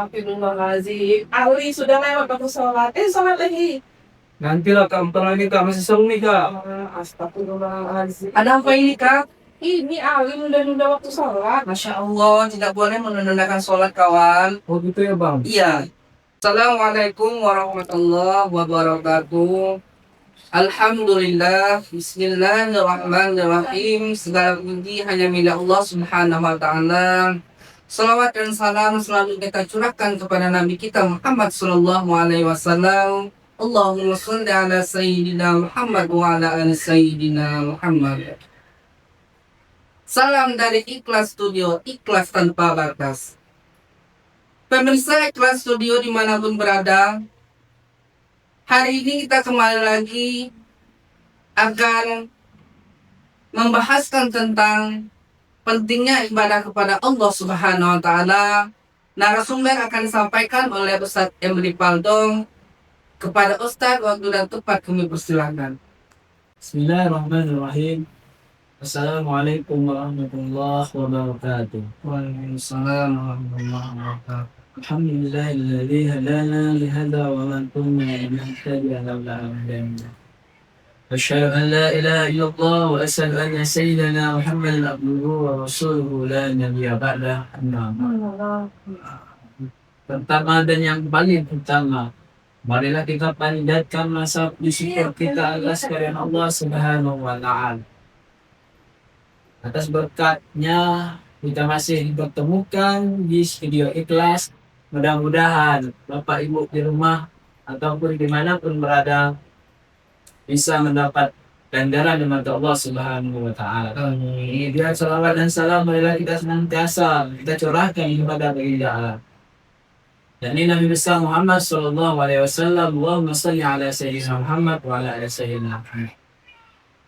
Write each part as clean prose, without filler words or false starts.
Astagfirullahaladzim. Ali sudah lewat waktu sholat. Sholat lagi. Nantilah Kak, bentar lagi Kak, masih seru nih Kak. Astagfirullahaladzim. Ada apa ini, Kak? Ini Ali nunda-nunda waktu sholat. Masya Allah, tidak boleh menundukkan sholat, kawan. Oh gitu ya Bang? Iya. Assalamualaikum warahmatullahi wabarakatuh. Alhamdulillah, bismillahirrahmanirrahim. Segala puji hanya milik Allah Subhanahu wa Ta'ala. Salawat dan salam selalu kita curahkan kepada Nabi kita Muhammad Sallallahu Alaihi Wasallam. Allahumma sholli ala Sayyidina Muhammad wa ala ali Sayyidina Muhammad. Salam dari Ikhlas Studio, ikhlas tanpa batas. Pemirsa Ikhlas Studio dimanapun berada, hari ini kita kembali lagi akan membahaskan tentang pentingnya ibadah kepada Allah Subhanahu wa Ta'ala. Narasumber akan disampaikan oleh Ustadz Emri Paldong. Kepada Ustadz, waktu dan tempat kami persilahkan. Bismillahirrahmanirrahim. Assalamualaikum warahmatullahi wabarakatuh. Waalaikumsalam warahmatullahi wabarakatuh. Alhamdulillahilladzi hadana lihada wa ma kunna linahtadiya laula an hadana. Asyhadu an la ilaha illallah wa asyhadu anna sayyidana Muhammadan abduhu wa rasuluhu la nabiyya ba'dah. Amma ba'd. Pertama dan yang paling utama, marilah kita panjatkan rasa bersyukur kita atas kehadiran Allah Subhanahu wa Ta'ala. Atas berkatnya kita masih dipertemukan di studio Ikhlas. Mudah-mudahan Bapak Ibu di rumah ataupun dimanapun berada bisa mendapat ganjaran di mata Allah Subhanahu wa Ta'ala. Biar salawat dan salam marilah kita senantiasa kita curahkan kepada baginda Allah. Dan ini Nabi besar Muhammad sallallahu alaihi wasallam. Allahumma shalli ala sayyidina Muhammad wa ala ali sayyidina Muhammad.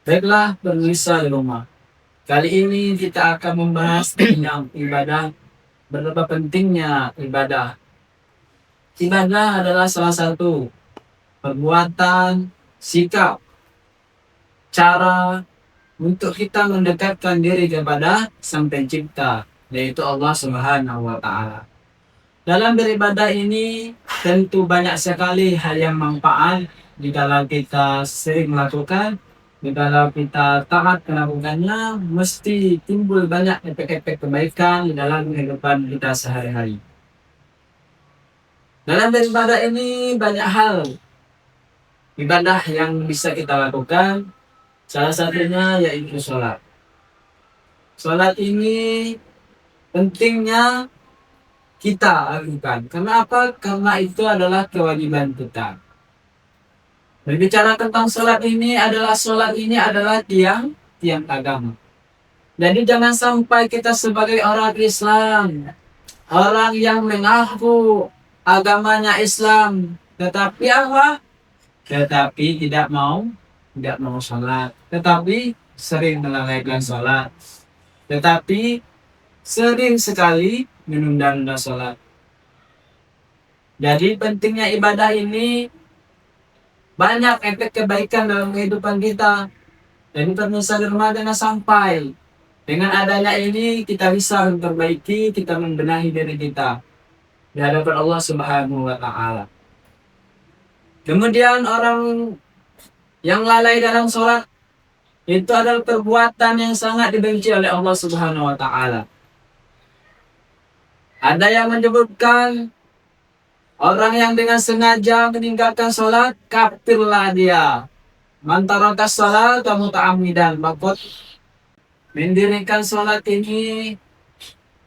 Baiklah pemirsa di rumah, kali ini kita akan membahas tentang ibadah. Betapa pentingnya ibadah. Ibadah adalah salah satu perbuatan, sikap, cara untuk kita mendekatkan diri kepada Sang Pencipta, yaitu Allah Subhanahu wa Ta'ala. Dalam beribadah ini tentu banyak sekali hal yang manfaat jika kita sering melakukan. Jika kita taat melakukannya, mesti timbul banyak efek-efek kebaikan di dalam kehidupan kita sehari-hari. Dalam beribadah ini banyak hal ibadah yang bisa kita lakukan. Salah satunya yaitu sholat. Sholat ini pentingnya kita lakukan. Karena apa? Karena itu adalah kewajiban kita. Berbicara tentang sholat ini adalah tiang agama. Jadi jangan sampai kita sebagai orang Islam, orang yang mengaku agamanya Islam, tetapi apa? Tetapi tidak mau sholat, tetapi sering melalaikan sholat, tetapi sering sekali menunda-nunda sholat. Jadi pentingnya ibadah ini banyak efek kebaikan dalam kehidupan kita. Jadi pemirsa di rumah jangan sampai dengan adanya ini kita bisa memperbaiki, kita membenahi diri kita di hadapan Allah Subhanahu wa Ta'ala. Kemudian orang yang lalai dalam sholat itu adalah perbuatan yang sangat dibenci oleh Allah Subhanahu wa Ta'ala. Ada yang menyebutkan orang yang dengan sengaja meninggalkan sholat, kafirlah dia. Man taraka sholat kamu ta'amidan. Maka mendirikan sholat ini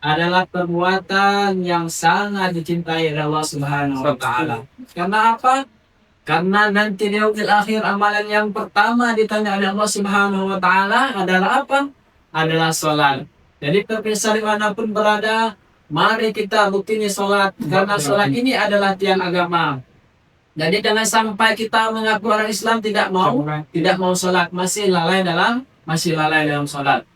adalah perbuatan yang sangat dicintai oleh Allah Subhanahu wa Ta'ala. Karena apa? Karena nanti di yaumil akhir amalan yang pertama ditanya oleh Allah Subhanahu wa Ta'ala adalah apa? Adalah sholat. Jadi pemirsa dimanapun berada, mari kita rutini sholat, karena sholat ini adalah tiang agama. Jadi jangan sampai kita mengaku orang Islam tidak mau sholat, masih lalai dalam sholat.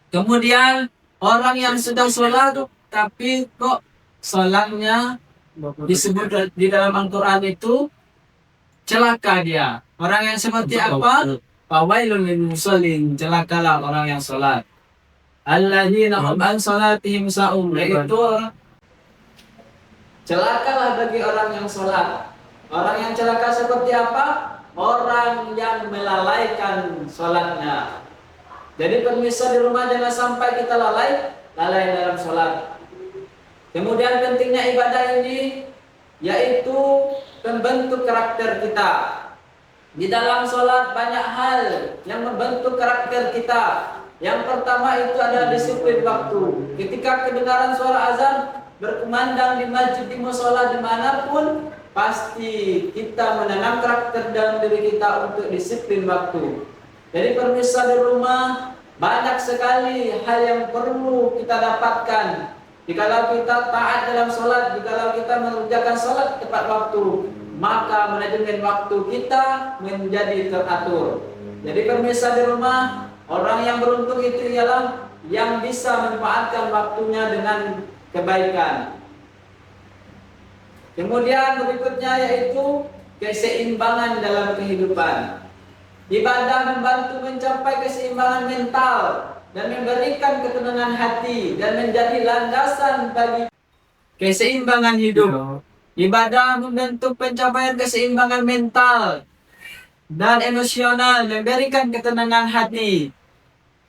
Kemudian orang yang sedang sholat tapi kok sholatnya disebut di dalam Al-Quran itu celaka dia. Orang yang seperti apa? Fawailun lil musallin, celakalah orang yang sholat. Alladzina hum an salatihim sa'um, yaitu Celakalah bagi orang yang sholat. Orang yang celaka seperti apa? Orang yang melalaikan sholatnya. Jadi pemirsa di rumah, jangan sampai kita lalai dalam sholat. Kemudian pentingnya ibadah ini yaitu membentuk karakter kita. Di dalam sholat banyak hal yang membentuk karakter kita. Yang pertama itu adalah disiplin waktu. Ketika kedengaran suara azan berkumandang di masjid, di musola, dimanapun, pasti kita menanam karakter dalam diri kita untuk disiplin waktu. Jadi pemirsa di rumah, banyak sekali hal yang perlu kita dapatkan. Jikalau kita taat dalam sholat, jikalau kita mengerjakan sholat tepat waktu, maka manajemen waktu kita menjadi teratur. Jadi pemirsa di rumah, orang yang beruntung itu ialah yang bisa memanfaatkan waktunya dengan kebaikan. Kemudian berikutnya yaitu keseimbangan dalam kehidupan. Ibadah membantu mencapai keseimbangan mental dan memberikan ketenangan hati dan menjadi landasan bagi keseimbangan hidup. Ibadah membentuk pencapaian keseimbangan mental dan emosional, memberikan ketenangan hati.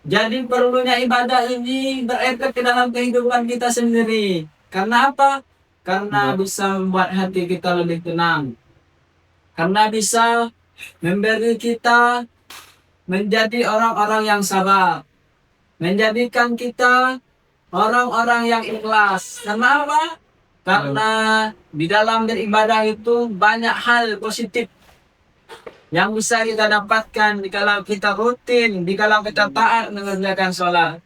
Jadi perlunya ibadah ini berefek ke dalam kehidupan kita sendiri. Karena apa? Karena bisa membuat hati kita lebih tenang. Karena bisa memberi kita menjadi orang-orang yang sabar. Menjadikan kita orang-orang yang ikhlas. Karena apa? Karena di dalam beribadah itu banyak hal positif yang bisa kita dapatkan jikalau kita rutin, jikalau kita taat mengerjakan sholat.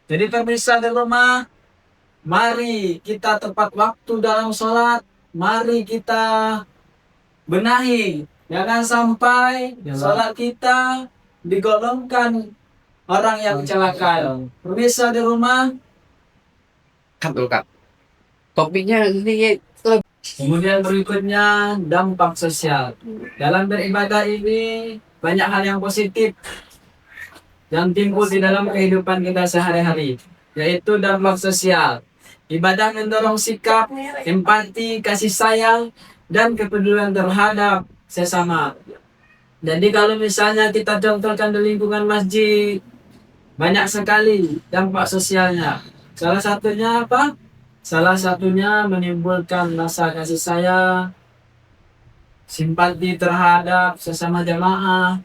Jadi pemirsa di rumah, mari kita tepat waktu dalam sholat. Mari kita benahi. Jangan sampai sholat kita digolongkan orang yang celaka. Pemirsa di rumah, Kak. Topiknya ini kemudian berikutnya dampak sosial. Dalam beribadah ini banyak hal yang positif yang timbul di dalam kehidupan kita sehari-hari, yaitu dampak sosial. Ibadah mendorong sikap, empati, kasih sayang, dan kepedulian terhadap sesama. Jadi kalau misalnya kita contohkan di lingkungan masjid, banyak sekali dampak sosialnya. Salah satunya apa? Salah satunya menimbulkan rasa kasih sayang, simpati terhadap sesama jamaah.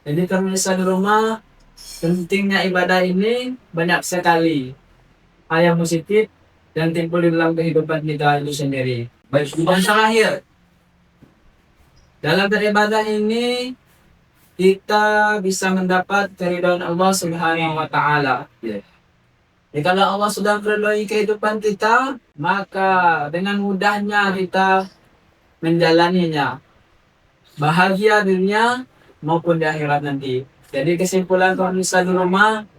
Jadi pemirsa di rumah, pentingnya ibadah ini banyak sekali hal yang positif dan timbul di dalam kehidupan kita itu sendiri. Baik, dan terakhir, dalam beribadah ini kita bisa mendapat keridhaan Allah Subhanahu wa Ta'ala. Jadi kalau Allah sudah meridhai kehidupan kita, maka dengan mudahnya kita menjalaninya. Bahagia dunia maupun di akhirat nanti. Jadi kesimpulan pemirsa di rumah,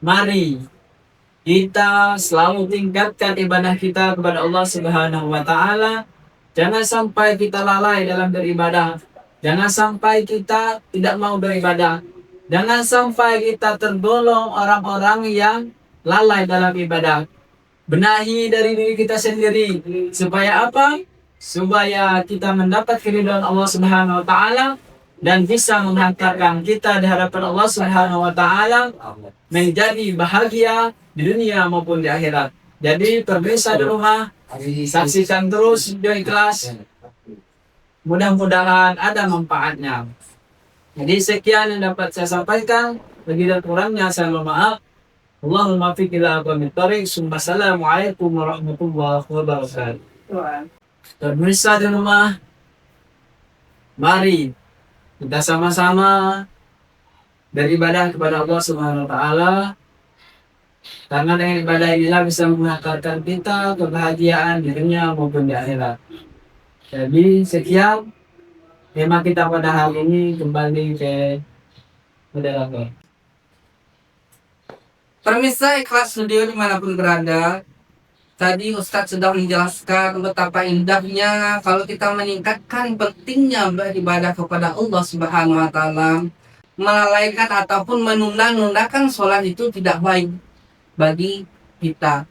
mari kita selalu tingkatkan ibadah kita kepada Allah Subhanahu wa Ta'ala. Jangan sampai kita lalai dalam beribadah. Jangan sampai kita tidak mau beribadah. Jangan sampai kita tergolong orang-orang yang lalai dalam ibadah. Benahi dari diri kita sendiri. Supaya apa? Supaya kita mendapat keridhaan Allah Subhanahu wa Ta'ala dan bisa menghantarkan kita di hadapan Allah Subhanahu wa Ta'ala menjadi bahagia di dunia maupun di akhirat. Jadi pemirsa di rumah, saksikan terus video Ikhlas. Mudah-mudahan ada manfaatnya. Jadi sekian yang dapat saya sampaikan. Bagi dan kurangnya saya mohon maaf. Allahumma fiq ila aqwamit thariq. Assalamualaikum warahmatullahi wabarakatuh. Pemirsa di rumah, mari kita sama-sama beribadah kepada Allah Subhanahu wa Ta'ala. Karena dengan ibadah inilah bisa mengantarkan kita kebahagiaan di dunia maupun di akhirat. Jadi sekian tema kita pada hari ini, kembali ke moderator. Pemirsa Ikhlas Studio dimanapun berada, tadi Ustadz sudah menjelaskan betapa indahnya kalau kita meningkatkan pentingnya beribadah kepada Allah Subhanahu wa Ta'ala. Melalaikan ataupun menunda-nundakan sholat itu tidak baik bagi kita.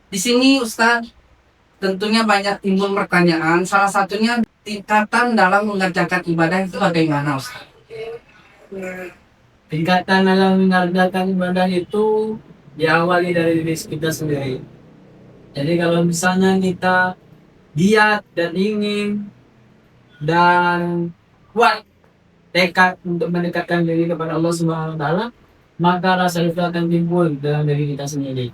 Di sini Ustadz tentunya banyak timbul pertanyaan. Salah satunya tingkatan dalam mengerjakan ibadah itu bagaimana, Ustaz? Tingkatan dalam mengerjakan ibadah itu diawali dari diri kita sendiri. Jadi kalau misalnya kita giat dan ingin dan kuat tekad untuk mendekatkan diri kepada Allah Subhanahu wa taala, maka rasa itu akan timbul dalam diri kita sendiri.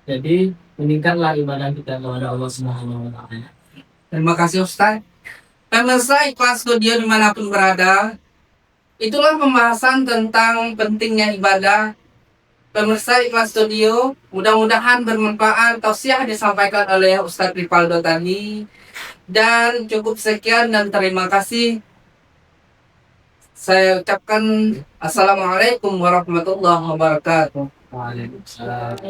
Jadi meningkatlah ibadah kita kepada Allah Subhanahu wa taala. Terima kasih, Ustaz. Pemirsa Ikhlas Studio dimanapun berada, itulah pembahasan tentang pentingnya ibadah. Pemirsa Ikhlas Studio, mudah-mudahan bermanfaat tausiah disampaikan oleh Ustadz Rivaldo tadi. Dan cukup sekian dan terima kasih. Saya ucapkan Assalamualaikum warahmatullahi wabarakatuh. Waalaikumsalam.